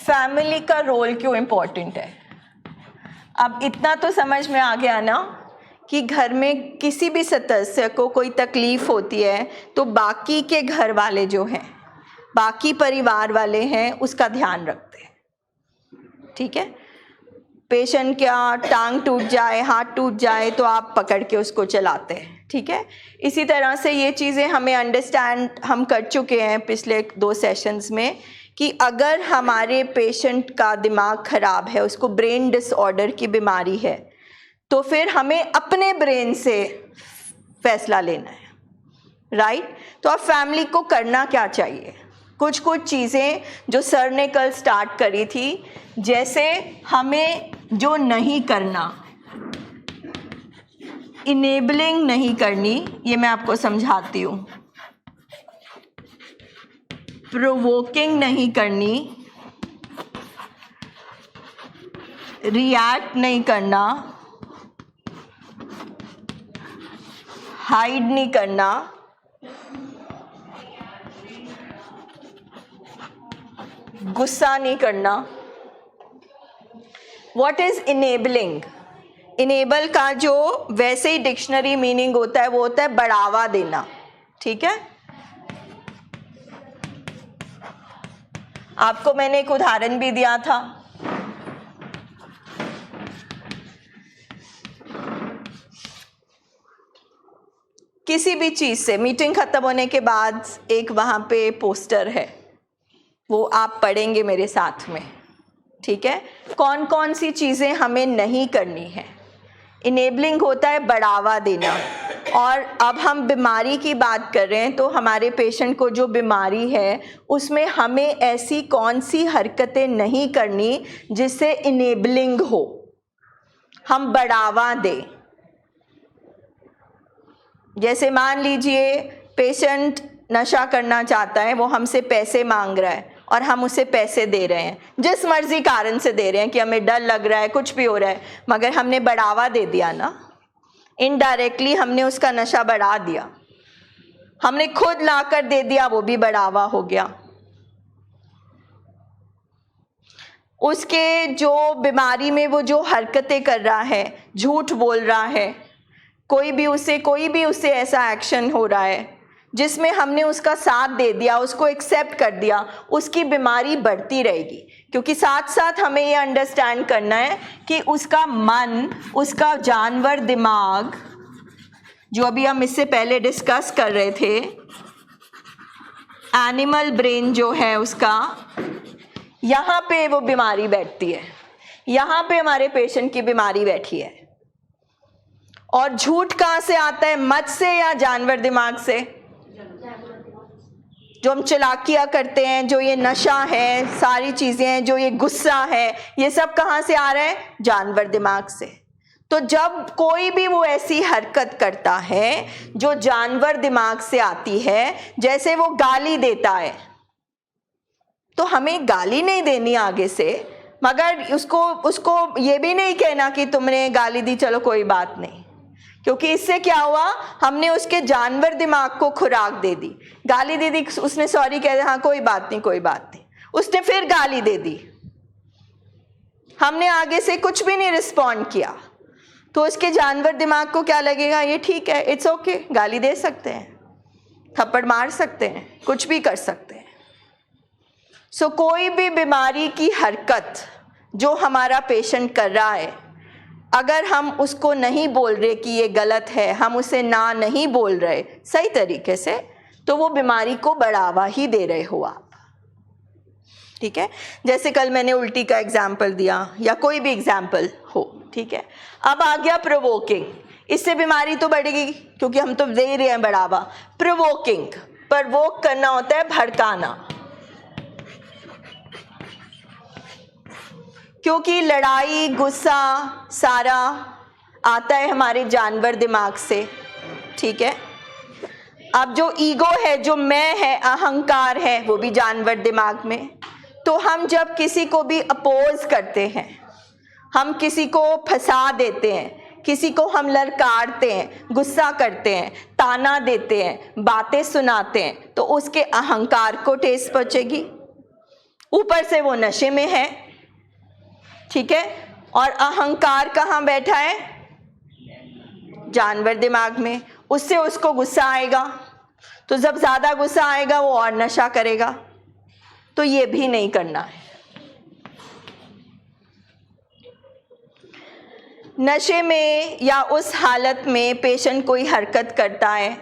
Family का role क्यों important है? अब इतना तो समझ में आ गया ना कि घर में किसी भी सदस्य को कोई तकलीफ होती है तो बाकी के घर वाले जो हैं, बाकी परिवार वाले हैं, उसका ध्यान रखते हैं। ठीक है, पेशेंट क्या टांग टूट जाए, हाथ टूट जाए तो आप पकड़ के उसको चलाते हैं। ठीक है, इसी तरह से ये चीज़ें हमें अंडरस्टैंड हम कर चुके हैं पिछले 2 सेशंस में कि अगर हमारे पेशेंट का दिमाग खराब है, उसको ब्रेन डिसऑर्डर की बीमारी है, तो फिर हमें अपने ब्रेन से फैसला लेना है, राइट? तो अब फैमिली को करना क्या चाहिए? कुछ चीज़ें जो सर ने कल स्टार्ट करी थी, जैसे हमें जो नहीं करना, इनेबलिंग नहीं करनी, ये मैं आपको समझाती हूँ। प्रोवोकिंग नहीं करनी, रिएक्ट नहीं करना, हाइड नहीं करना, गुस्सा नहीं करना। What is enabling? इनेबल का जो वैसे ही डिक्शनरी मीनिंग होता है वो होता है बढ़ावा देना। ठीक है, आपको मैंने एक उदाहरण भी दिया था। किसी भी चीज से मीटिंग खत्म होने के बाद एक वहां पे पोस्टर है, वो आप पढ़ेंगे मेरे साथ में। ठीक है, कौन कौन सी चीजें हमें नहीं करनी है। इनेबलिंग होता है बढ़ावा देना। और अब हम बीमारी की बात कर रहे हैं, तो हमारे पेशेंट को जो बीमारी है उसमें हमें ऐसी कौन सी हरकतें नहीं करनी जिससे इनेबलिंग हो, हम बढ़ावा दें। जैसे मान लीजिए पेशेंट नशा करना चाहता है, वो हमसे पैसे मांग रहा है और हम उसे पैसे दे रहे हैं, जिस मर्जी कारण से दे रहे हैं कि हमें डर लग रहा है, कुछ भी हो रहा है, मगर हमने बढ़ावा दे दिया ना, इनडायरेक्टली हमने उसका नशा बढ़ा दिया। हमने खुद लाकर दे दिया, वो भी बढ़ावा हो गया। उसके जो बीमारी में वो जो हरकतें कर रहा है, झूठ बोल रहा है, कोई भी उससे ऐसा एक्शन हो रहा है जिसमें हमने उसका साथ दे दिया, उसको एक्सेप्ट कर दिया, उसकी बीमारी बढ़ती रहेगी। क्योंकि साथ साथ हमें ये अंडरस्टैंड करना है कि उसका मन, उसका जानवर दिमाग, जो अभी हम इससे पहले डिस्कस कर रहे थे, एनिमल ब्रेन जो है उसका, यहाँ पे वो बीमारी बैठती है, यहाँ पे हमारे पेशेंट की बीमारी बैठी है। और झूठ कहाँ से आता है? मत से या जानवर दिमाग से? जो हम चालाकियाँ करते हैं, जो ये नशा है, सारी चीज़ें हैं, जो ये गुस्सा है, ये सब कहाँ से आ रहा है? जानवर दिमाग से। तो जब कोई भी वो ऐसी हरकत करता है जो जानवर दिमाग से आती है, जैसे वो गाली देता है, तो हमें गाली नहीं देनी आगे से, मगर उसको ये भी नहीं कहना कि तुमने गाली दी, चलो कोई बात नहीं, क्योंकि इससे क्या हुआ, हमने उसके जानवर दिमाग को खुराक दे दी। गाली दे दी, उसने सॉरी कह दिया, हाँ कोई बात नहीं कोई बात नहीं, उसने फिर गाली दे दी, हमने आगे से कुछ भी नहीं रिस्पॉन्ड किया, तो उसके जानवर दिमाग को क्या लगेगा? ये ठीक है, इट्स ओके, गाली दे सकते हैं, थप्पड़ मार सकते हैं, कुछ भी कर सकते हैं। सो कोई भी बीमारी की हरकत जो हमारा पेशेंट कर रहा है, अगर हम उसको नहीं बोल रहे कि ये गलत है, हम उसे ना नहीं बोल रहे सही तरीके से, तो वो बीमारी को बढ़ावा ही दे रहे हो आप। ठीक है, जैसे कल मैंने उल्टी का एग्जाम्पल दिया, या कोई भी एग्जाम्पल हो। ठीक है, अब आ गया प्रोवोकिंग। इससे बीमारी तो बढ़ेगी क्योंकि हम तो दे रहे हैं बढ़ावा। प्रोवोकिंग, प्रोवोक करना होता है भड़काना, क्योंकि लड़ाई गुस्सा सारा आता है हमारे जानवर दिमाग से। ठीक है, अब जो ईगो है, जो मैं है, अहंकार है, वो भी जानवर दिमाग में। तो हम जब किसी को भी अपोज करते हैं, हम किसी को फंसा देते हैं, किसी को हम ललकारते हैं, गुस्सा करते हैं, ताना देते हैं, बातें सुनाते हैं, तो उसके अहंकार को ठेस पहुंचेगी, ऊपर से वो नशे में है, ठीक है। और अहंकार कहाँ बैठा है? जानवर दिमाग में। उससे उसको गुस्सा आएगा, तो जब ज्यादा गुस्सा आएगा वो और नशा करेगा। तो ये भी नहीं करना है। नशे में या उस हालत में पेशेंट कोई हरकत करता है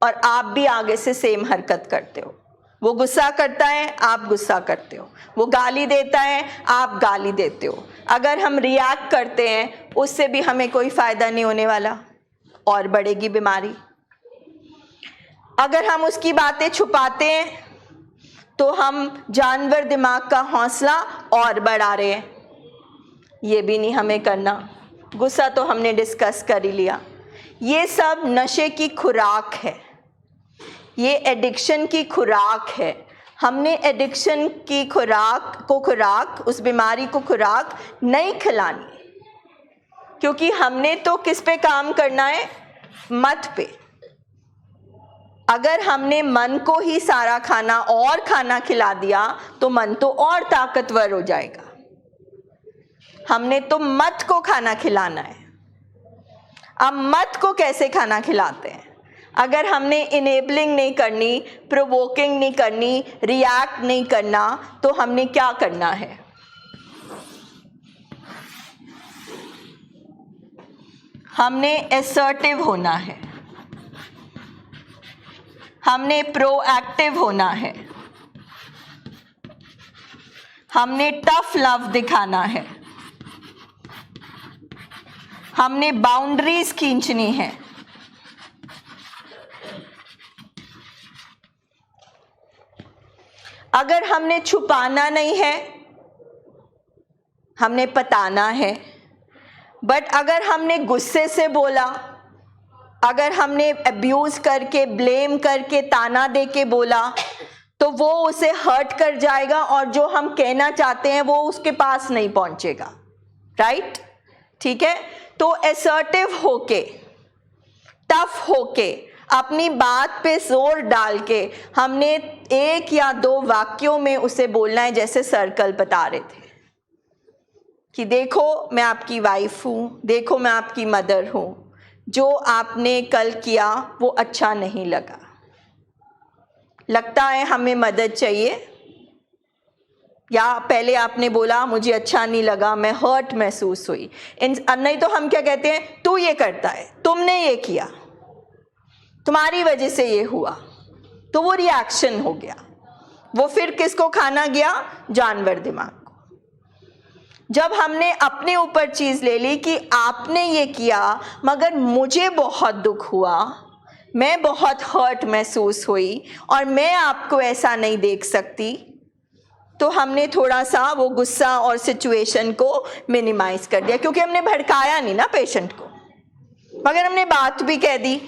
और आप भी आगे से सेम हरकत करते हो। वो गुस्सा करता है, आप गुस्सा करते हो। वो गाली देता है, आप गाली देते हो। अगर हम रिएक्ट करते हैं उससे भी हमें कोई फायदा नहीं होने वाला, और बढ़ेगी बीमारी। अगर हम उसकी बातें छुपाते हैं तो हम जानवर दिमाग का हौसला और बढ़ा रहे हैं। ये भी नहीं हमें करना। गुस्सा तो हमने डिस्कस कर ही लिया। ये सब नशे की खुराक है, ये एडिक्शन की खुराक है। हमने एडिक्शन की खुराक उस बीमारी को खुराक नहीं खिलानी, क्योंकि हमने तो किस पे काम करना है? मत पे। अगर हमने मन को ही सारा खाना और खाना खिला दिया तो मन तो और ताकतवर हो जाएगा। हमने तो मत को खाना खिलाना है। अब मत को कैसे खाना खिलाते हैं? अगर हमने इनेबलिंग नहीं करनी, प्रोवोकिंग नहीं करनी, रिएक्ट नहीं करना, तो हमने क्या करना है? हमने असर्टिव होना है, हमने प्रोएक्टिव होना है, हमने टफ लव दिखाना है, हमने बाउंड्रीज खींचनी है। अगर हमने छुपाना नहीं है, हमने बताना है। बट अगर हमने गुस्से से बोला, अगर हमने अब्यूज करके, ब्लेम करके, ताना दे के बोला, तो वो उसे हर्ट कर जाएगा और जो हम कहना चाहते हैं वो उसके पास नहीं पहुंचेगा। राइट? ठीक है। तो असर्टिव होके, टफ होके, अपनी बात पे जोर डाल के हमने 1 या 2 वाक्यों में उसे बोलना है, जैसे सर्कल बता रहे थे कि देखो मैं आपकी वाइफ हूं, देखो मैं आपकी मदर हूं, जो आपने कल किया वो अच्छा नहीं लगा, लगता है हमें मदद चाहिए, या पहले आपने बोला मुझे अच्छा नहीं लगा, मैं हर्ट महसूस हुई। नहीं तो हम क्या कहते हैं? तू ये करता है, तुमने ये किया, तुम्हारी वजह से ये हुआ। तो वो रिएक्शन हो गया। वो फिर किसको खाना गया? जानवर दिमाग को। जब हमने अपने ऊपर चीज ले ली कि आपने ये किया मगर मुझे बहुत दुख हुआ, मैं बहुत हर्ट महसूस हुई और मैं आपको ऐसा नहीं देख सकती, तो हमने थोड़ा सा वो गुस्सा और सिचुएशन को मिनिमाइज कर दिया, क्योंकि हमने भड़काया नहीं ना पेशेंट को, मगर हमने बात भी कह दी।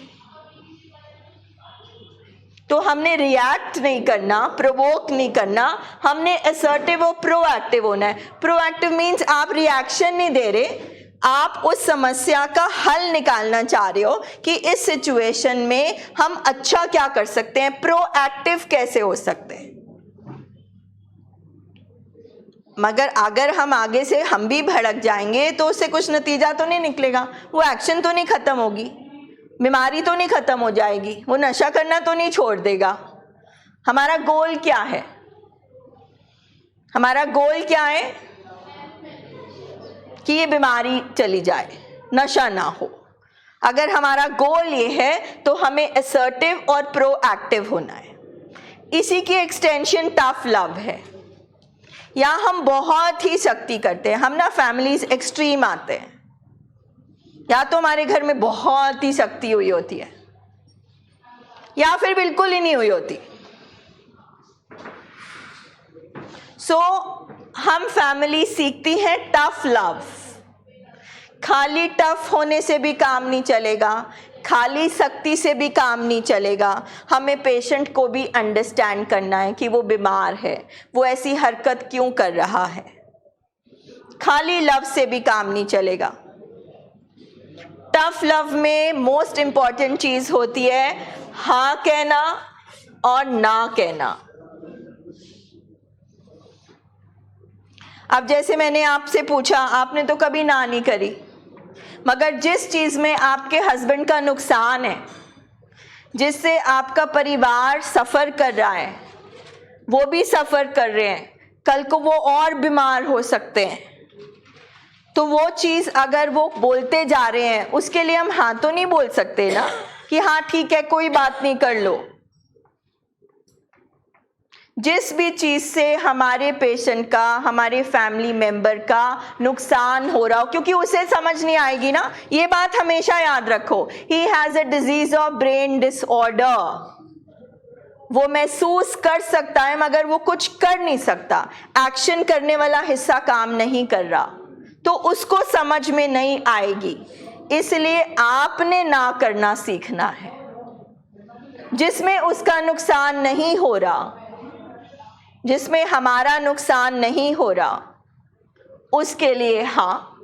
तो हमने रिएक्ट नहीं करना, प्रोवोक नहीं करना, हमने असर्टिव और प्रोएक्टिव होना है। प्रोएक्टिव मीन्स आप रिएक्शन नहीं दे रहे, आप उस समस्या का हल निकालना चाह रहे हो कि इस सिचुएशन में हम अच्छा क्या कर सकते हैं, प्रोएक्टिव कैसे हो सकते हैं। मगर अगर हम आगे से हम भी भड़क जाएंगे तो उससे कुछ नतीजा तो नहीं निकलेगा, वो एक्शन तो नहीं खत्म होगी, बीमारी तो नहीं खत्म हो जाएगी, वो नशा करना तो नहीं छोड़ देगा। हमारा गोल क्या है? हमारा गोल क्या है? कि ये बीमारी चली जाए, नशा ना हो। अगर हमारा गोल ये है तो हमें असर्टिव और प्रोएक्टिव होना है। इसी की एक्सटेंशन टफ लव है। या हम बहुत ही सख्ती करते हैं, हम ना फैमिलीज एक्सट्रीम आते हैं, या तो हमारे घर में बहुत ही सख्ती हुई होती है या फिर बिल्कुल ही नहीं हुई होती। सो हम फैमिली सीखती हैं टफ लव। खाली टफ होने से भी काम नहीं चलेगा, खाली सख्ती से भी काम नहीं चलेगा। हमें पेशेंट को भी अंडरस्टैंड करना है कि वो बीमार है, वो ऐसी हरकत क्यों कर रहा है। खाली लव से भी काम नहीं चलेगा। टफ लव में मोस्ट इंपॉर्टेंट चीज होती है हाँ कहना और ना कहना। अब जैसे मैंने आपसे पूछा, आपने तो कभी ना नहीं करी, मगर जिस चीज़ में आपके हस्बैंड का नुकसान है, जिससे आपका परिवार सफ़र कर रहा है, वो भी सफ़र कर रहे हैं, कल को वो और बीमार हो सकते हैं, तो वो चीज़ अगर वो बोलते जा रहे हैं, उसके लिए हम हाँ तो नहीं बोल सकते ना कि हाँ ठीक है कोई बात नहीं कर लो। जिस भी चीज़ से हमारे पेशेंट का, हमारे फैमिली मेंबर का नुकसान हो रहा हो, क्योंकि उसे समझ नहीं आएगी ना, ये बात हमेशा याद रखो, he has a disease of brain disorder. वो महसूस कर सकता है मगर वो कुछ कर नहीं सकता, एक्शन करने वाला हिस्सा काम नहीं कर रहा, तो उसको समझ में नहीं आएगी। इसलिए आपने ना करना सीखना है, जिसमें उसका नुकसान नहीं हो रहा, जिसमें हमारा नुकसान नहीं हो रहा, उसके लिए हाँ।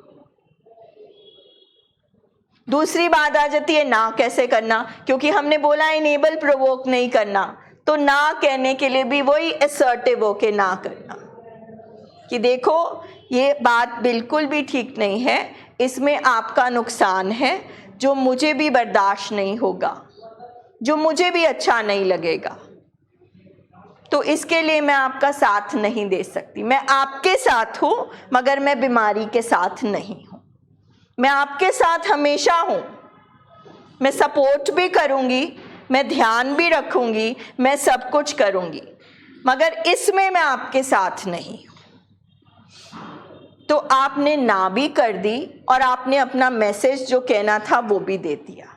दूसरी बात आ जाती है ना कैसे करना, क्योंकि हमने बोला इनेबल प्रोवोक नहीं करना, तो ना कहने के लिए भी वही असर्टिव होके ना करना कि देखो ये बात बिल्कुल भी ठीक नहीं है, इसमें आपका नुकसान है जो मुझे भी बर्दाश्त नहीं होगा, जो मुझे भी अच्छा नहीं लगेगा, तो इसके लिए मैं आपका साथ नहीं दे सकती। मैं आपके साथ हूँ मगर मैं बीमारी के साथ नहीं हूँ। मैं आपके साथ हमेशा हूँ, मैं सपोर्ट भी करूँगी, मैं ध्यान भी रखूँगी, मैं सब कुछ करूँगी, मगर इसमें मैं आपके साथ नहीं हूँ। तो आपने ना भी कर दी और आपने अपना मैसेज जो कहना था वो भी दे दिया।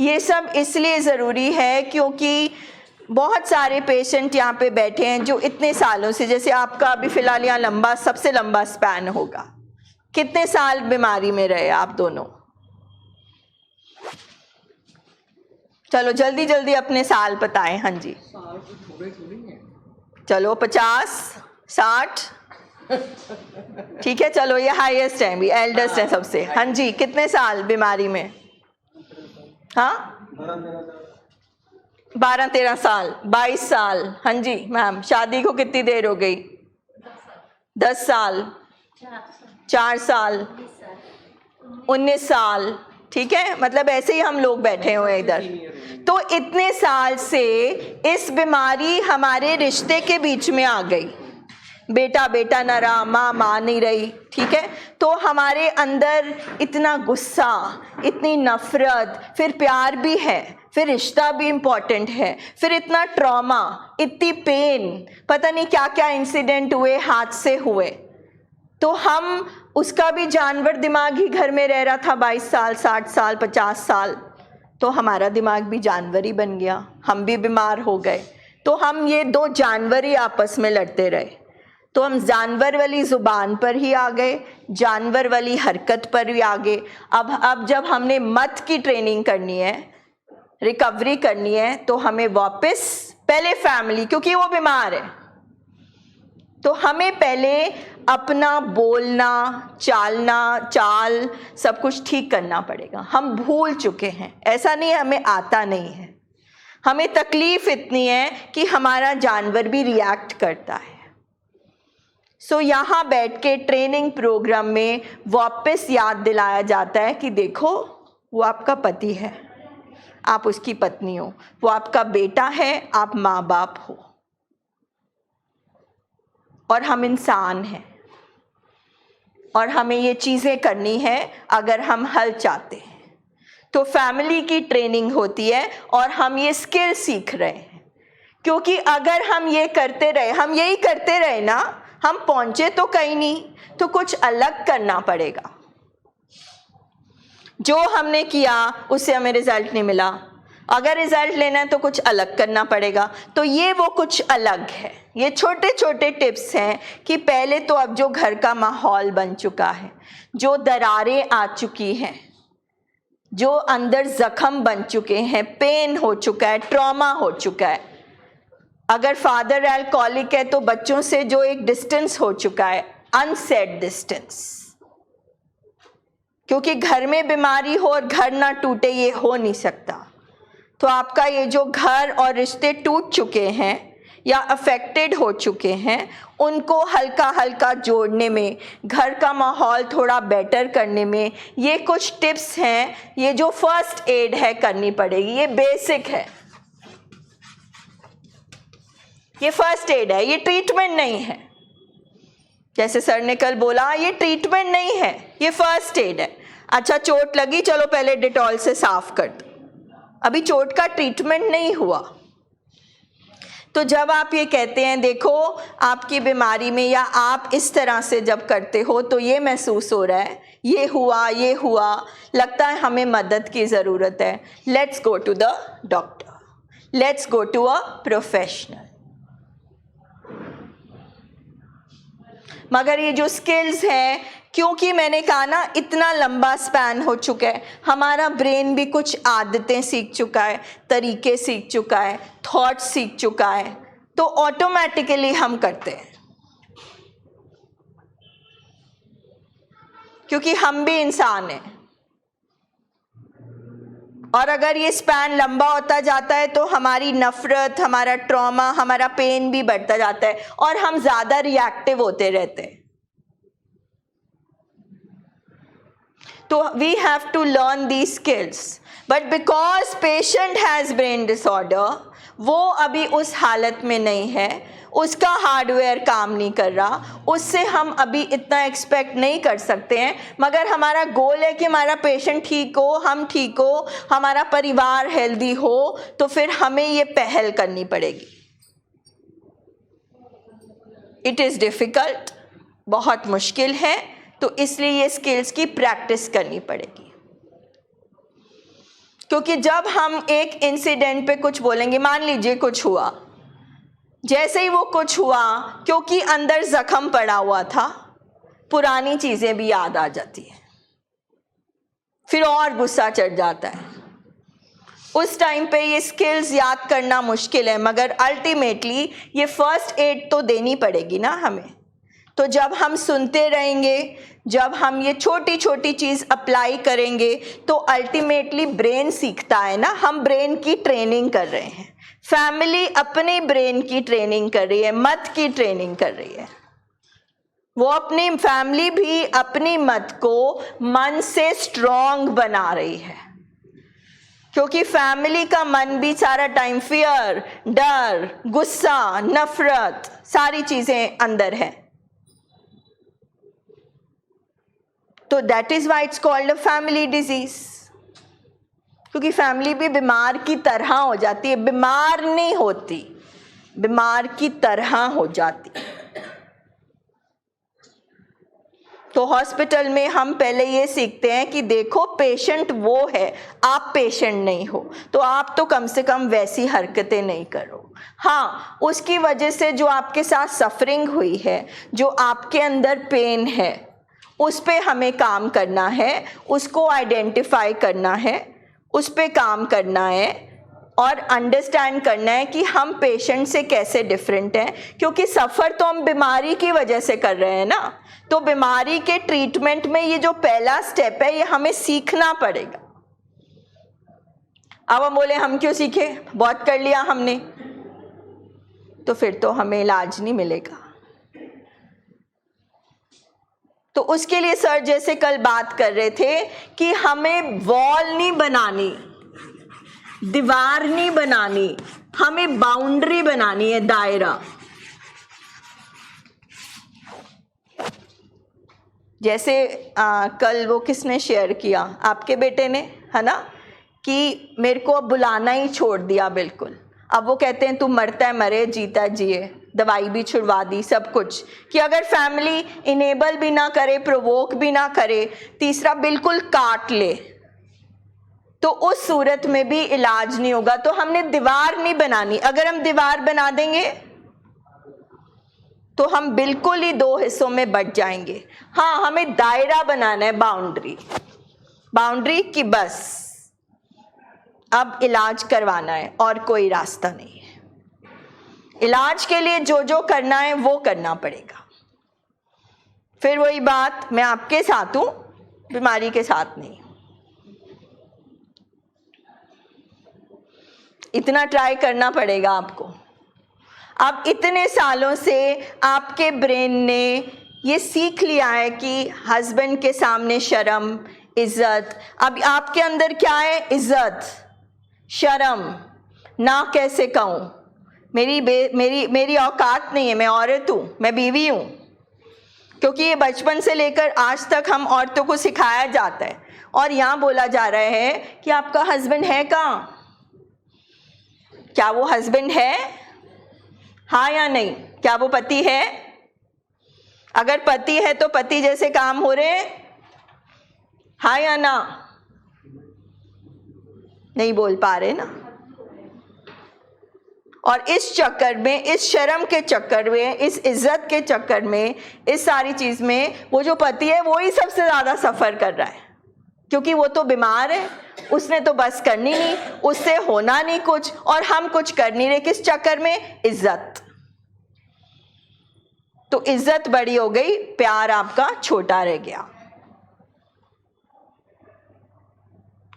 ये सब इसलिए ज़रूरी है क्योंकि बहुत सारे पेशेंट यहाँ पे बैठे हैं जो इतने सालों से, जैसे आपका अभी फ़िलहाल यहाँ लंबा, सबसे लंबा स्पैन होगा, कितने साल बीमारी में रहे आप दोनों? चलो जल्दी जल्दी अपने साल बताएं। हाँ जी, चलो 50, 60, ठीक है, चलो ये हाईएस्ट है, भी एल्डेस्ट है सबसे। हाँ जी, कितने साल बीमारी में? हाँ 12-13 साल, 22 साल। हाँ जी मैम, शादी को कितनी देर हो गई? 10 साल, 4 साल, 19 साल, ठीक है, मतलब ऐसे ही हम लोग बैठे हुए हैं इधर। तो इतने साल से इस बीमारी हमारे रिश्ते के बीच में आ गई, बेटा बेटा न रहा, माँ माँ नहीं रही, ठीक है, तो हमारे अंदर इतना गुस्सा, इतनी नफरत, फिर प्यार भी है, फिर रिश्ता भी इम्पॉर्टेंट है, फिर इतना ट्रॉमा, इतनी पेन, पता नहीं क्या क्या इंसिडेंट हुए, हादसे हुए, तो हम उसका भी जानवर दिमाग ही घर में रह रहा था 22 साल, 60 साल, 50 साल, तो हमारा दिमाग भी जानवर ही बन गया, हम भी बीमार हो गए। तो हम ये दो जानवर ही आपस में लड़ते रहे, तो हम जानवर वाली ज़ुबान पर ही आ गए, जानवर वाली हरकत पर भी आ गए। अब जब हमने मत की ट्रेनिंग करनी है, रिकवरी करनी है, तो हमें वापस पहले फैमिली, क्योंकि वो बीमार है, तो हमें पहले अपना बोलना, चालना, चाल सब कुछ ठीक करना पड़ेगा। हम भूल चुके हैं, ऐसा नहीं हमें आता नहीं है, हमें तकलीफ इतनी है कि हमारा जानवर भी रिएक्ट करता है। सो यहाँ बैठ के ट्रेनिंग प्रोग्राम में वापस याद दिलाया जाता है कि देखो वो आपका पति है, आप उसकी पत्नी हो, वो आपका बेटा है, आप माँ बाप हो, और हम इंसान हैं, और हमें ये चीज़ें करनी है अगर हम हल चाहते हैं। तो फैमिली की ट्रेनिंग होती है और हम ये स्किल सीख रहे हैं, क्योंकि अगर हम ये करते रहे, हम यही करते रहे ना, हम पहुंचे तो कहीं नहीं, तो कुछ अलग करना पड़ेगा। जो हमने किया उससे हमें रिजल्ट नहीं मिला, अगर रिजल्ट लेना है तो कुछ अलग करना पड़ेगा। तो ये वो कुछ अलग है, ये छोटे छोटे टिप्स हैं कि पहले तो अब जो घर का माहौल बन चुका है, जो दरारें आ चुकी हैं, जो अंदर जख्म बन चुके हैं, पेन हो चुका है, ट्रॉमा हो चुका है, अगर फादर अल्कोहलिक है तो बच्चों से जो एक डिस्टेंस हो चुका है, अनसेड डिस्टेंस, क्योंकि घर में बीमारी हो और घर ना टूटे ये हो नहीं सकता। तो आपका ये जो घर और रिश्ते टूट चुके हैं, या अफेक्टेड हो चुके हैं उनको हल्का हल्का जोड़ने में, घर का माहौल थोड़ा बेटर करने में ये कुछ टिप्स हैं, ये जो फर्स्ट एड है करनी पड़ेगी। ये बेसिक है, ये फर्स्ट एड है, ये ट्रीटमेंट नहीं है। जैसे सर ने कल बोला, ये ट्रीटमेंट नहीं है, ये फर्स्ट एड है। अच्छा चोट लगी, चलो पहले डिटॉल से साफ कर दो, अभी चोट का ट्रीटमेंट नहीं हुआ। तो जब आप ये कहते हैं देखो आपकी बीमारी में, या आप इस तरह से जब करते हो तो ये महसूस हो रहा है, ये हुआ, लगता है हमें मदद की ज़रूरत है, let's go to the doctor, let's go to a professional. मगर ये जो स्किल्स हैं, क्योंकि मैंने कहा ना इतना लंबा स्पैन हो चुका है, हमारा ब्रेन भी कुछ आदतें सीख चुका है, तरीके सीख चुका है, थॉट्स सीख चुका है, तो ऑटोमेटिकली हम करते हैं, क्योंकि हम भी इंसान हैं। और अगर ये स्पैन लंबा होता जाता है तो हमारी नफरत, हमारा ट्रॉमा, हमारा पेन भी बढ़ता जाता है और हम ज़्यादा रिएक्टिव होते रहते हैं। तो we have to learn the skills, but because patient has brain disorder, वो अभी उस हालत में नहीं है, उसका हार्डवेयर काम नहीं कर रहा, उससे हम अभी इतना एक्सपेक्ट नहीं कर सकते हैं। मगर हमारा गोल है कि हमारा पेशेंट ठीक हो, हम ठीक हो, हमारा परिवार हेल्दी हो, तो फिर हमें ये पहल करनी पड़ेगी। इट इज़ डिफ़िकल्ट, बहुत मुश्किल है, तो इसलिए ये स्किल्स की प्रैक्टिस करनी पड़ेगी। क्योंकि जब हम एक इंसिडेंट पे कुछ बोलेंगे, मान लीजिए कुछ हुआ, जैसे ही वो कुछ हुआ, क्योंकि अंदर जख्म पड़ा हुआ था, पुरानी चीज़ें भी याद आ जाती हैं, फिर और गुस्सा चढ़ जाता है। उस टाइम पे ये स्किल्स याद करना मुश्किल है, मगर अल्टीमेटली ये फर्स्ट एड तो देनी पड़ेगी ना हमें। तो जब हम सुनते रहेंगे, जब हम ये छोटी छोटी चीज़ अप्लाई करेंगे, तो अल्टीमेटली ब्रेन सीखता है ना। हम ब्रेन की ट्रेनिंग कर रहे हैं, फैमिली अपने ब्रेन की ट्रेनिंग कर रही है, मत की ट्रेनिंग कर रही है। वो अपनी फैमिली भी अपनी मत को मन से स्ट्रॉन्ग बना रही है, क्योंकि फैमिली का मन भी सारा टाइम फियर, डर, गुस्सा, नफरत, सारी चीज़ें अंदर है। तो that is why it's called a family disease, क्योंकि फैमिली भी बीमार की तरह हो जाती है, बीमार नहीं होती, बीमार की तरह हो जाती। तो हॉस्पिटल में हम पहले ये सीखते हैं कि देखो पेशेंट वो है, आप पेशेंट नहीं हो, तो आप तो कम से कम वैसी हरकतें नहीं करो। हाँ, उसकी वजह से जो आपके साथ सफरिंग हुई है, जो आपके अंदर पेन है, उस पे हमें काम करना है, उसको आइडेंटिफाई करना है, उस पे काम करना है और अंडरस्टैंड करना है कि हम पेशेंट से कैसे डिफरेंट हैं, क्योंकि सफ़र तो हम बीमारी की वजह से कर रहे हैं ना। तो बीमारी के ट्रीटमेंट में ये जो पहला स्टेप है, ये हमें सीखना पड़ेगा। अब हम बोले हम क्यों सीखे, बहुत कर लिया हमने, तो फिर तो हमें इलाज नहीं मिलेगा। तो उसके लिए सर जैसे कल बात कर रहे थे कि हमें वॉल नहीं बनानी, दीवार नहीं बनानी, हमें बाउंड्री बनानी है, दायरा। जैसे कल वो किसने शेयर किया, आपके बेटे ने, है ना, कि मेरे को अब बुलाना ही छोड़ दिया बिल्कुल। अब वो कहते हैं तू मरता है मरे, जीता जिए, दवाई भी छुड़वा दी, सब कुछ। कि अगर फैमिली इनेबल भी ना करे, प्रोवोक भी ना करे, तीसरा बिल्कुल काट ले, तो उस सूरत में भी इलाज नहीं होगा। तो हमने दीवार नहीं बनानी। अगर हम दीवार बना देंगे तो हम बिल्कुल ही दो हिस्सों में बट जाएंगे। हाँ, हमें दायरा बनाना है, बाउंड्री, बाउंड्री की बस अब इलाज करवाना है और कोई रास्ता नहीं है। इलाज के लिए जो जो करना है वो करना पड़ेगा। फिर वही बात, मैं आपके साथ हूं, बीमारी के साथ नहीं। इतना ट्राई करना पड़ेगा आपको। अब इतने सालों से आपके ब्रेन ने ये सीख लिया है कि हस्बैंड के सामने शर्म, इज्जत। अब आपके अंदर क्या है? इज्जत, शर्म, ना कैसे कहूँ, मेरी औकात नहीं है, मैं औरत हूँ, मैं बीवी हूँ। क्योंकि ये बचपन से लेकर आज तक हम औरतों को सिखाया जाता है। और यहाँ बोला जा रहा है कि आपका हस्बैंड है कहाँ? क्या वो हस्बैंड है? हाँ या नहीं? क्या वो पति है? अगर पति है तो पति जैसे काम हो रहे हैं? हाँ या ना? नहीं बोल पा रहे ना। और इस चक्कर में, इस शर्म के चक्कर में, इस इज्जत के चक्कर में, इस सारी चीज में वो जो पति है वो ही सबसे ज्यादा सफर कर रहा है। क्योंकि वो तो बीमार है, उसने तो बस करनी नहीं, उससे होना नहीं कुछ, और हम कुछ कर नहीं रहे। किस चक्कर में? इज्जत। तो इज्जत बड़ी हो गई, प्यार आपका छोटा रह गया।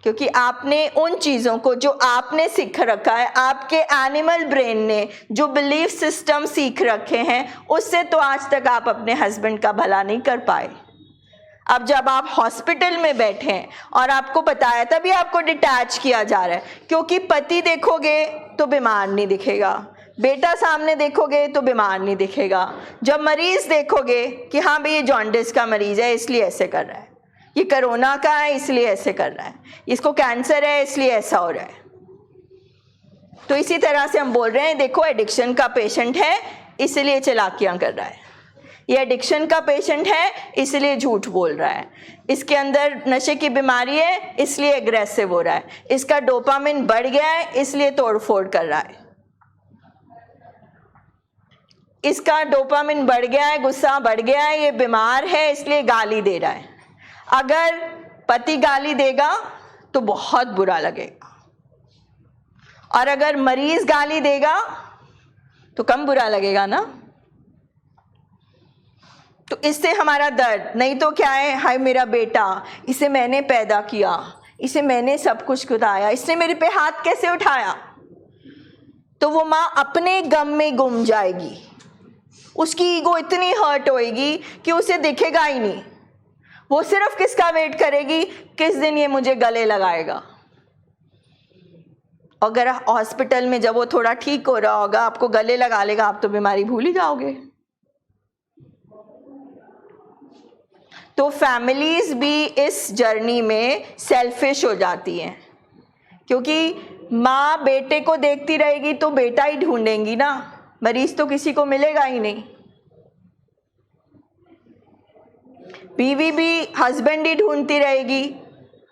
क्योंकि आपने उन चीजों को जो आपने सीख रखा है, आपके एनिमल ब्रेन ने जो बिलीफ सिस्टम सीख रखे हैं, उससे तो आज तक आप अपने हस्बैंड का भला नहीं कर पाए। अब जब आप हॉस्पिटल में बैठे हैं और आपको बताया, तभी आपको डिटैच किया जा रहा है। क्योंकि पति देखोगे तो बीमार नहीं दिखेगा, बेटा सामने देखोगे तो बीमार नहीं दिखेगा, जब मरीज देखोगे कि हाँ भाई ये जॉन्डिस का मरीज है इसलिए ऐसे कर रहा है, ये कोरोना का है इसलिए ऐसे कर रहा है, इसको कैंसर है इसलिए ऐसा हो रहा है। तो इसी तरह से हम बोल रहे हैं, देखो एडिक्शन का पेशेंट है इसलिए चालाकियां कर रहा है, ये एडिक्शन का पेशेंट है इसलिए झूठ बोल रहा है, इसके अंदर नशे की बीमारी है इसलिए एग्रेसिव हो रहा है, इसका डोपामिन बढ़ गया है इसलिए तोड़फोड़ कर रहा है, इसका डोपामिन बढ़ गया है, गुस्सा बढ़ गया है, ये बीमार है इसलिए गाली दे रहा है। अगर पति गाली देगा तो बहुत बुरा लगेगा, और अगर मरीज गाली देगा तो कम बुरा लगेगा ना। तो इससे हमारा दर्द नहीं तो क्या है, हाय मेरा बेटा, इसे मैंने पैदा किया, इसे मैंने सब कुछ खिलाया, इसने मेरे पे हाथ कैसे उठाया। तो वो माँ अपने गम में गुम जाएगी, उसकी ईगो इतनी हर्ट होएगी कि उसे दिखेगा ही नहीं। वो सिर्फ किसका वेट करेगी, किस दिन ये मुझे गले लगाएगा। अगर हॉस्पिटल में जब वो थोड़ा ठीक हो रहा होगा आपको गले लगा लेगा, आप तो बीमारी भूल ही जाओगे। तो फैमिलीज भी इस जर्नी में सेल्फिश हो जाती हैं, क्योंकि माँ बेटे को देखती रहेगी तो बेटा ही ढूंढेंगी ना, मरीज तो किसी को मिलेगा ही नहीं। बीवी भी हस्बैंड ही ढूंढती रहेगी,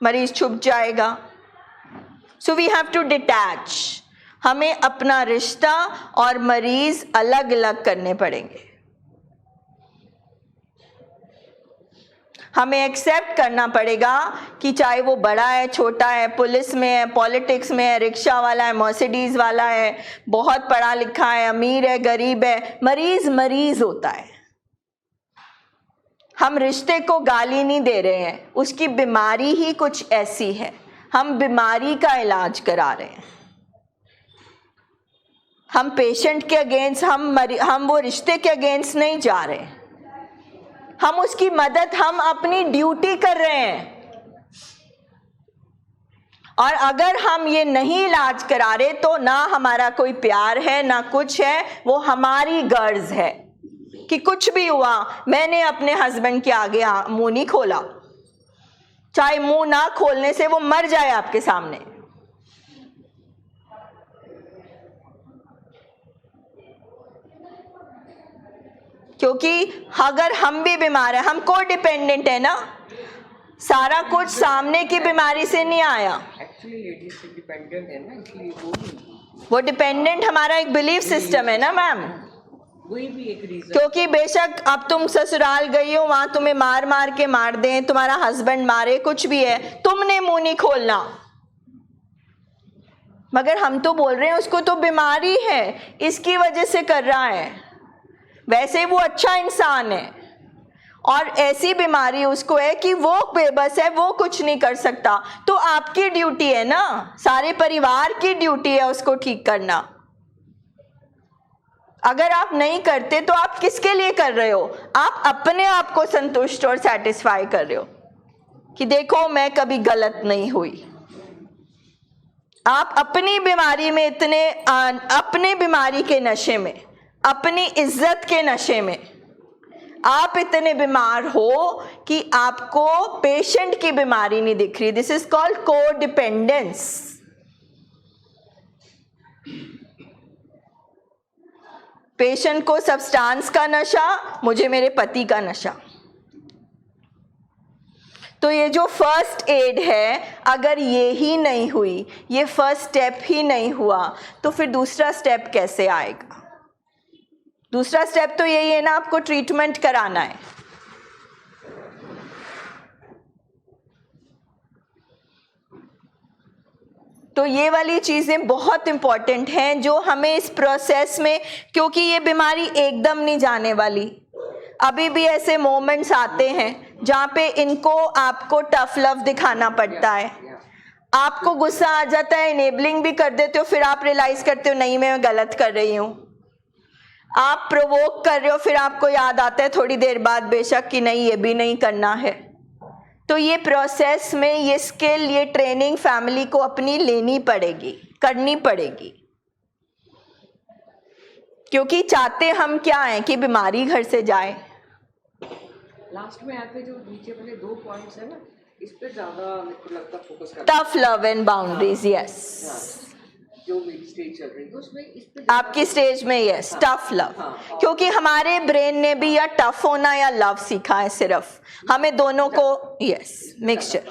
मरीज छुप जाएगा। So we have to detach, हमें अपना रिश्ता और मरीज अलग अलग करने पड़ेंगे। हमें एक्सेप्ट करना पड़ेगा कि चाहे वो बड़ा है, छोटा है, पुलिस में है, पॉलिटिक्स में है, रिक्शा वाला है, मर्सिडीज वाला है, बहुत पढ़ा लिखा है, अमीर है, गरीब है, मरीज मरीज होता है। हम रिश्ते को गाली नहीं दे रहे हैं, उसकी बीमारी ही कुछ ऐसी है, हम बीमारी का इलाज करा रहे हैं। हम पेशेंट के अगेंस्ट, हम वो रिश्ते के अगेंस्ट नहीं जा रहे, हम उसकी मदद, हम अपनी ड्यूटी कर रहे हैं। और अगर हम ये नहीं इलाज करा रहे तो ना हमारा कोई प्यार है ना कुछ है, वो हमारी गर्ज है कि कुछ भी हुआ मैंने अपने हस्बैंड के आगे मुंह नहीं खोला, चाहे मुंह ना खोलने से वो मर जाए आपके सामने। क्योंकि अगर हम भी बीमार हैं, हम को डिपेंडेंट है ना, सारा कुछ सामने की बीमारी से नहीं आया। एक्चुअली लेडीज से डिपेंडेंट है ना, इसलिए वो डिपेंडेंट हमारा एक बिलीफ सिस्टम है ना मैम। वही भी एक रीजन। क्योंकि बेशक अब तुम ससुराल गई हो, वहां तुम्हें मार मार के मार दें, तुम्हारा हस्बैंड मारे, कुछ भी है, तुमने मुंह नहीं खोलना। मगर हम तो बोल रहे हैं उसको तो बीमारी है, इसकी वजह से कर रहा है, वैसे वो अच्छा इंसान है और ऐसी बीमारी उसको है कि वो बेबस है, वो कुछ नहीं कर सकता। तो आपकी ड्यूटी है ना, सारे परिवार की ड्यूटी है उसको ठीक करना। अगर आप नहीं करते तो आप किसके लिए कर रहे हो? आप अपने आप को संतुष्ट और सेटिस्फाई कर रहे हो कि देखो मैं कभी गलत नहीं हुई। आप अपनी बीमारी में इतने अपने बीमारी के नशे में, अपनी इज्जत के नशे में आप इतने बीमार हो कि आपको पेशेंट की बीमारी नहीं दिख रही। This is called codependence. Patient को सब्सटेंस का नशा, मुझे मेरे पति का नशा। तो ये जो फर्स्ट एड है, अगर ये ही नहीं हुई, ये फर्स्ट स्टेप ही नहीं हुआ, तो फिर दूसरा स्टेप कैसे आएगा? दूसरा स्टेप तो यही है ना, आपको ट्रीटमेंट कराना है। तो ये वाली चीज़ें बहुत इंपॉर्टेंट हैं जो हमें इस प्रोसेस में, क्योंकि ये बीमारी एकदम नहीं जाने वाली। अभी भी ऐसे मोमेंट्स आते हैं जहाँ पे इनको आपको टफ लव दिखाना पड़ता है, आपको गुस्सा आ जाता है, इनेबलिंग भी कर देते हो, फिर आप रियलाइज करते हो नहीं मैं गलत कर रही हूँ। आप प्रोवोक कर रहे हो, फिर आपको याद आता है थोड़ी देर बाद बेशक कि नहीं ये भी नहीं करना है। तो ये प्रोसेस में ये स्किल, ये ट्रेनिंग फैमिली को अपनी लेनी पड़ेगी, करनी पड़ेगी, क्योंकि चाहते हम क्या है कि बीमारी घर से जाए। लास्ट में आके जो नीचे वाले 2 पॉइंट्स है ना, इस पे ज्यादा मेरे को लगता है फोकस करना। Tough love and boundaries, yes. जो मेरी स्टेज चल रही है उसमें इस पे आपकी स्टेज में यस, टफ लव, क्योंकि हमारे ब्रेन ने भी या टफ होना या लव सीखा है, सिर्फ हमें दोनों को यस मिक्सचर।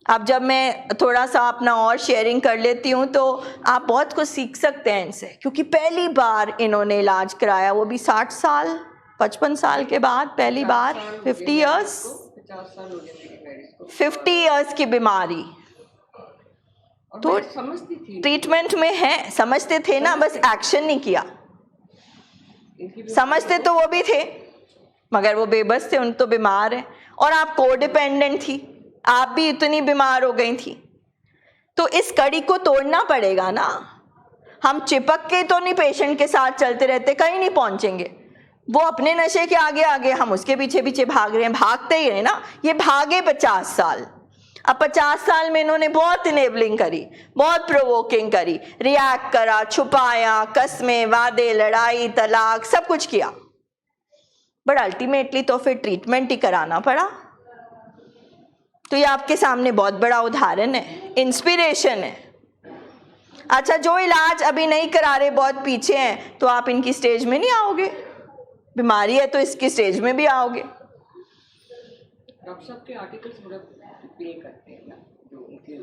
अब जब मैं थोड़ा सा अपना और शेयरिंग कर लेती हूँ तो आप बहुत कुछ सीख सकते हैं इनसे, क्योंकि पहली बार इन्होंने इलाज कराया, वो भी 60 साल 55 साल के बाद पहली बार, 50 इयर्स 50 इयर्स की बीमारी। तो समझती थी, ट्रीटमेंट में है, समझते थे ना, बस एक्शन नहीं किया। समझते तो वो भी थे मगर वो बेबस थे, उन तो बीमार है। और आप कोडिपेंडेंट थी, आप भी इतनी बीमार हो गई थी। तो इस कड़ी को तोड़ना पड़ेगा ना। हम चिपक के तो नहीं पेशेंट के साथ चलते रहते, कहीं नहीं पहुंचेंगे। वो अपने नशे के आगे आगे, हम उसके पीछे पीछे भाग रहे हैं, भागते ही रहे ना। ये भागे 50 साल। अब 50 साल में इन्होंने बहुत इनेबलिंग करी, बहुत प्रोवोकिंग करी, रिएक्ट करा, छुपाया, कस्में, वादे, लड़ाई, तलाक, सब कुछ किया, बट अल्टीमेटली तो फिर ट्रीटमेंट ही कराना पड़ा। तो ये आपके सामने बहुत बड़ा उदाहरण है, इंस्पिरेशन है। अच्छा, जो इलाज अभी नहीं करा रहे, बहुत पीछे हैं, तो आप इनकी स्टेज में नहीं आओगे। बीमारी है तो इसकी स्टेज में भी आओगे। डॉक्टर साहब के आर्टिकल्स बड़ा प्ले करते हैं ना, जो उनके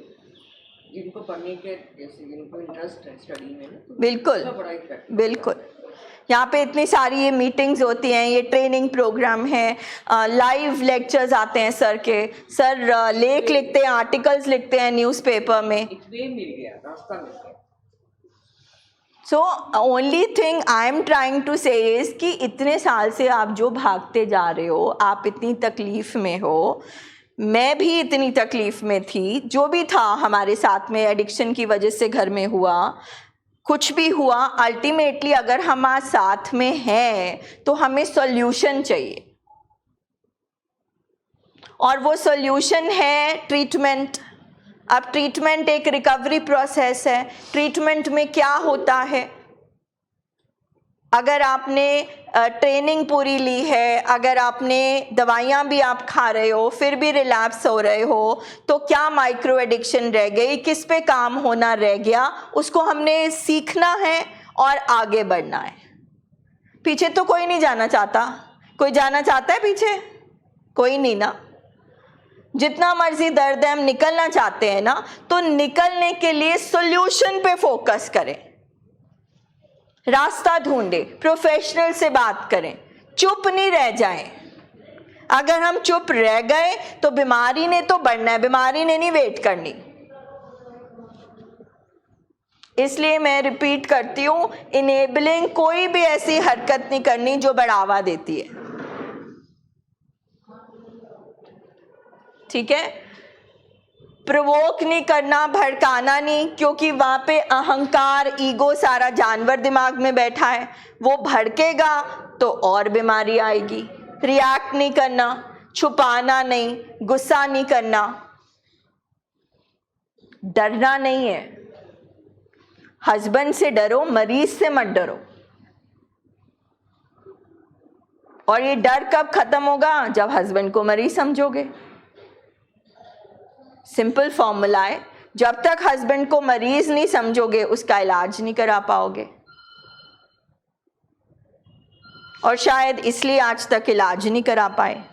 जिनको पढ़ने के, जैसे जिनको इंटरेस्ट है स्टडी में ना, तो बिल्कुल बिल्कुल। यहाँ पे इतनी सारी ये मीटिंग्स होती हैं, ये ट्रेनिंग प्रोग्राम है, लाइव लेक्चर्स आते हैं सर के। सर लेख लिखते हैं, आर्टिकल्स लिखते हैं न्यूज़पेपर में। एक वे मिल गया, रास्ता मिल गया। So only thing I am trying to say is कि इतने साल से आप जो भागते जा रहे हो, आप इतनी तकलीफ में हो, मैं भी इतनी तकलीफ में थी, जो भी था हमारे साथ में एडिक्शन की वजह से घर में हुआ, कुछ भी हुआ, अल्टीमेटली अगर हम आज साथ में हैं तो हमें सॉल्यूशन चाहिए, और वो सॉल्यूशन है ट्रीटमेंट। अब ट्रीटमेंट एक रिकवरी प्रोसेस है। ट्रीटमेंट में क्या होता है, अगर आपने ट्रेनिंग पूरी ली है, अगर आपने दवाइयाँ भी आप खा रहे हो, फिर भी रिलैप्स हो रहे हो, तो क्या माइक्रो एडिक्शन रह गई, किस पे काम होना रह गया, उसको हमने सीखना है और आगे बढ़ना है। पीछे तो कोई नहीं जाना चाहता। कोई जाना चाहता है पीछे? कोई नहीं ना। जितना मर्जी दर्द है, हम निकलना चाहते हैं ना, तो निकलने के लिए सॉल्यूशन पे फोकस करें, रास्ता ढूंढे, प्रोफेशनल से बात करें, चुप नहीं रह जाएं। अगर हम चुप रह गए तो बीमारी ने तो बढ़ना है, बीमारी ने नहीं वेट करनी। इसलिए मैं रिपीट करती हूं, इनेबलिंग कोई भी ऐसी हरकत नहीं करनी जो बढ़ावा देती है। ठीक है? प्रोवोक नहीं करना, भड़काना नहीं, क्योंकि वहाँ पे अहंकार, ईगो सारा जानवर दिमाग में बैठा है, वो भड़केगा तो और बीमारी आएगी। रिएक्ट नहीं करना, छुपाना नहीं, गुस्सा नहीं करना, डरना नहीं है। हस्बैंड से डरो, मरीज से मत डरो। और ये डर कब खत्म होगा? जब हस्बैंड को मरीज समझोगे। सिंपल फॉर्मूला है, जब तक हस्बैंड को मरीज नहीं समझोगे उसका इलाज नहीं करा पाओगे। और शायद इसलिए आज तक इलाज नहीं करा पाए।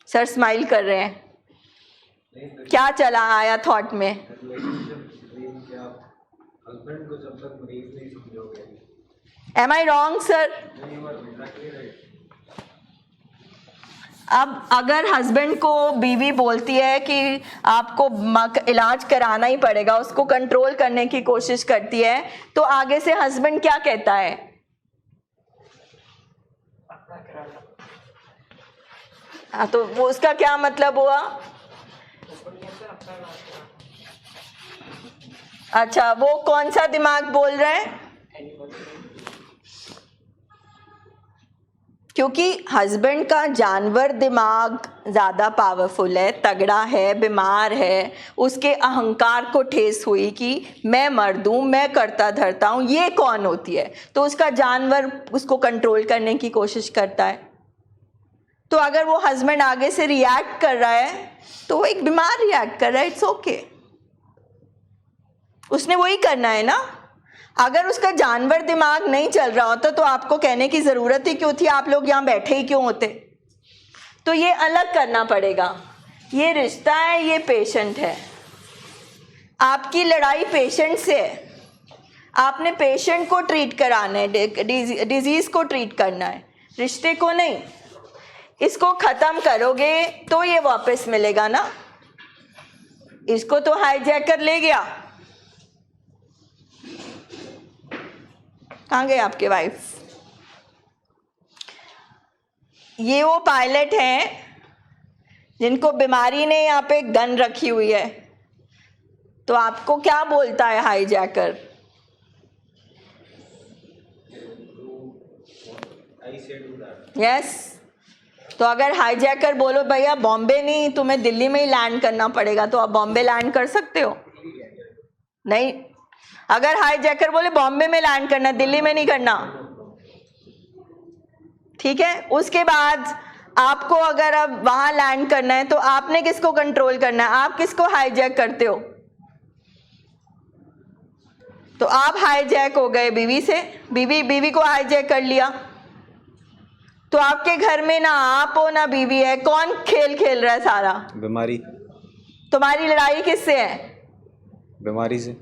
सर स्माइल कर रहे हैं, क्या चला आया थॉट में? Am I wrong sir? अब अगर हस्बैंड को बीवी बोलती है कि आपको इलाज कराना ही पड़ेगा, उसको कंट्रोल करने की कोशिश करती है, तो आगे से हस्बैंड क्या कहता है? हाँ, तो वो उसका क्या मतलब हुआ? अच्छा, वो कौन सा दिमाग बोल रहा है? क्योंकि हस्बैंड का जानवर दिमाग ज़्यादा पावरफुल है, तगड़ा है, बीमार है, उसके अहंकार को ठेस हुई कि मैं मर्द हूँ, मैं करता धरता हूँ, ये कौन होती है, तो उसका जानवर उसको कंट्रोल करने की कोशिश करता है। तो अगर वो हस्बैंड आगे से रिएक्ट कर रहा है तो वो एक बीमार रिएक्ट कर रहा है, इट्स ओके, उसने वही करना है ना। अगर उसका जानवर दिमाग नहीं चल रहा होता तो आपको कहने की ज़रूरत ही क्यों थी, आप लोग यहाँ बैठे ही क्यों होते? तो ये अलग करना पड़ेगा। ये रिश्ता है, ये पेशेंट है। आपकी लड़ाई पेशेंट से है, आपने पेशेंट को ट्रीट कराना है, डिजीज़ को ट्रीट करना है, रिश्ते को नहीं। इसको ख़त्म करोगे तो ये वापस मिलेगा ना। इसको तो हाईजैकर ले गया। कहाँ गए आपके वाइफ? ये वो पायलट हैं जिनको बीमारी ने यहाँ पे गन रखी हुई है। तो आपको क्या बोलता है हाईजैकर? यस। तो अगर हाईजैकर बोलो भैया बॉम्बे नहीं, तुम्हें दिल्ली में ही लैंड करना पड़ेगा, तो आप बॉम्बे लैंड कर सकते हो? नहीं। अगर हाईजैकर बोले बॉम्बे में लैंड करना, दिल्ली में नहीं करना, ठीक है। उसके बाद आपको अगर अब वहां लैंड करना है तो आपने किसको कंट्रोल करना है? आप किसको हाईजैक करते हो? तो आप हाईजैक हो गए बीवी से, बीवी को हाईजैक कर लिया। तो आपके घर में ना आप हो ना बीवी है, कौन खेल खेल रहा है सारा? बीमारी। तुम्हारी लड़ाई किससे है? बीमारी से।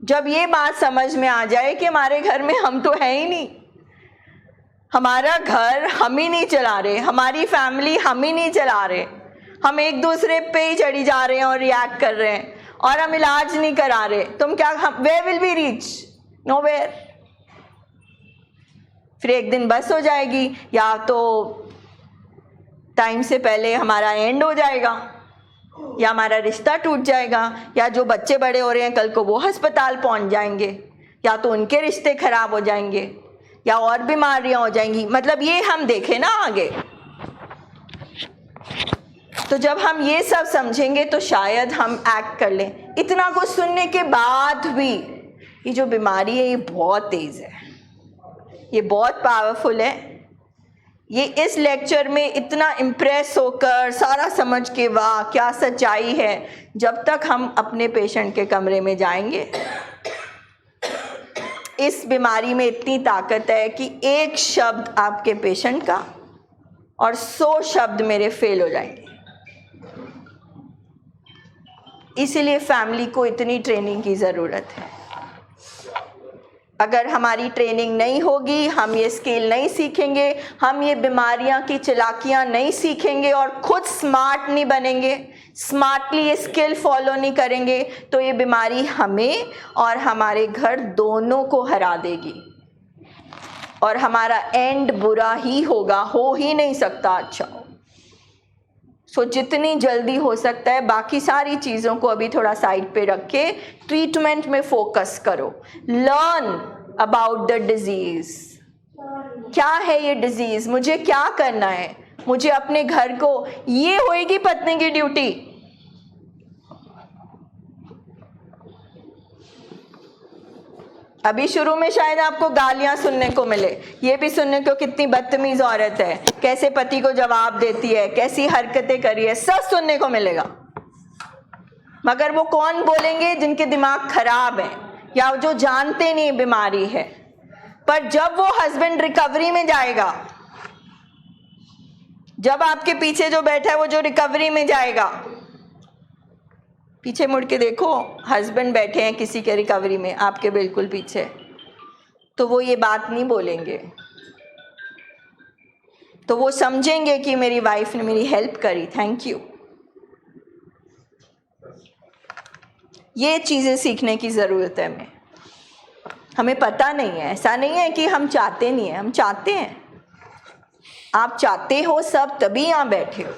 जब ये बात समझ में आ जाए कि हमारे घर में हम तो है ही नहीं, हमारा घर हम ही नहीं चला रहे, हमारी फैमिली हम ही नहीं चला रहे, हम एक दूसरे पे ही चढ़ी जा रहे हैं और रिएक्ट कर रहे हैं और हम इलाज नहीं करा रहे, तुम क्या, where will be reach? Nowhere. फिर एक दिन बस हो जाएगी, या तो टाइम से पहले हमारा एंड हो जाएगा, या हमारा रिश्ता टूट जाएगा, या जो बच्चे बड़े हो रहे हैं कल को वो अस्पताल पहुंच जाएंगे, या तो उनके रिश्ते खराब हो जाएंगे, या और बीमारियां हो जाएंगी। मतलब ये हम देखें ना आगे। तो जब हम ये सब समझेंगे तो शायद हम एक्ट कर लें। इतना कुछ सुनने के बाद भी ये जो बीमारी है ये बहुत तेज है, ये बहुत पावरफुल है। ये इस लेक्चर में इतना इम्प्रेस होकर सारा समझ के वाह क्या सच्चाई है, जब तक हम अपने पेशेंट के कमरे में जाएंगे। इस बीमारी में इतनी ताकत है कि एक शब्द आपके पेशेंट का और 100 शब्द मेरे फेल हो जाएंगे। इसीलिए फैमिली को इतनी ट्रेनिंग की ज़रूरत है। अगर हमारी ट्रेनिंग नहीं होगी, हम ये स्किल नहीं सीखेंगे, हम ये बीमारियां की चालाकियां नहीं सीखेंगे और खुद स्मार्ट नहीं बनेंगे, स्मार्टली ये स्किल फॉलो नहीं करेंगे, तो ये बीमारी हमें और हमारे घर दोनों को हरा देगी। और हमारा एंड बुरा ही होगा, हो ही नहीं सकता अच्छा। सो जितनी जल्दी हो सकता है बाकी सारी चीज़ों को अभी थोड़ा साइड पे रख के ट्रीटमेंट में फोकस करो। लर्न अबाउट द डिजीज़, क्या है ये डिजीज़, मुझे क्या करना है, मुझे अपने घर को, ये होएगी पत्नी की ड्यूटी। अभी शुरू में शायद आपको गालियां सुनने को मिले, ये भी सुनने को कितनी बदतमीज औरत है, कैसे पति को जवाब देती है, कैसी हरकतें करी है, सब सुनने को मिलेगा। मगर वो कौन बोलेंगे? जिनके दिमाग खराब है या जो जानते नहीं बीमारी है। पर जब वो हस्बैंड रिकवरी में जाएगा, जब आपके पीछे जो बैठा है वो जो रिकवरी में जाएगा, पीछे मुड़ के देखो, हस्बैंड बैठे हैं किसी के रिकवरी में आपके बिल्कुल पीछे, तो वो ये बात नहीं बोलेंगे। तो वो समझेंगे कि मेरी वाइफ ने मेरी हेल्प करी, थैंक यू। ये चीज़ें सीखने की ज़रूरत है हमें पता नहीं है, ऐसा नहीं है कि हम चाहते नहीं है, हम चाहते हैं। आप चाहते हो सब, तभी यहाँ बैठे हो।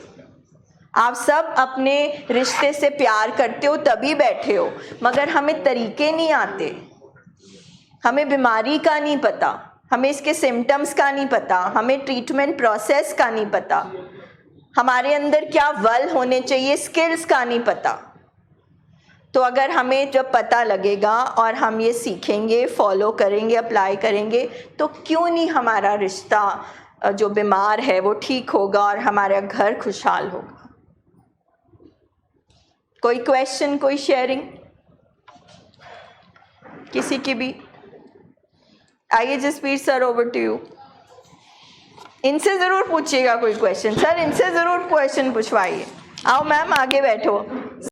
आप सब अपने रिश्ते से प्यार करते हो तभी बैठे हो, मगर हमें तरीके नहीं आते, हमें बीमारी का नहीं पता, हमें इसके सिम्टम्स का नहीं पता, हमें ट्रीटमेंट प्रोसेस का नहीं पता, हमारे अंदर क्या वल होने चाहिए, स्किल्स का नहीं पता। तो अगर हमें जब पता लगेगा और हम ये सीखेंगे, फॉलो करेंगे, अप्लाई करेंगे, तो क्यों नहीं हमारा रिश्ता जो बीमार है वो ठीक होगा और हमारा घर खुशहाल होगा। कोई क्वेश्चन, कोई शेयरिंग किसी की भी? आइए Jasvir sir, over to you. इनसे ज़रूर पूछिएगा कोई क्वेश्चन, सर इनसे ज़रूर क्वेश्चन पूछवाइए। आओ मैम, आगे बैठो।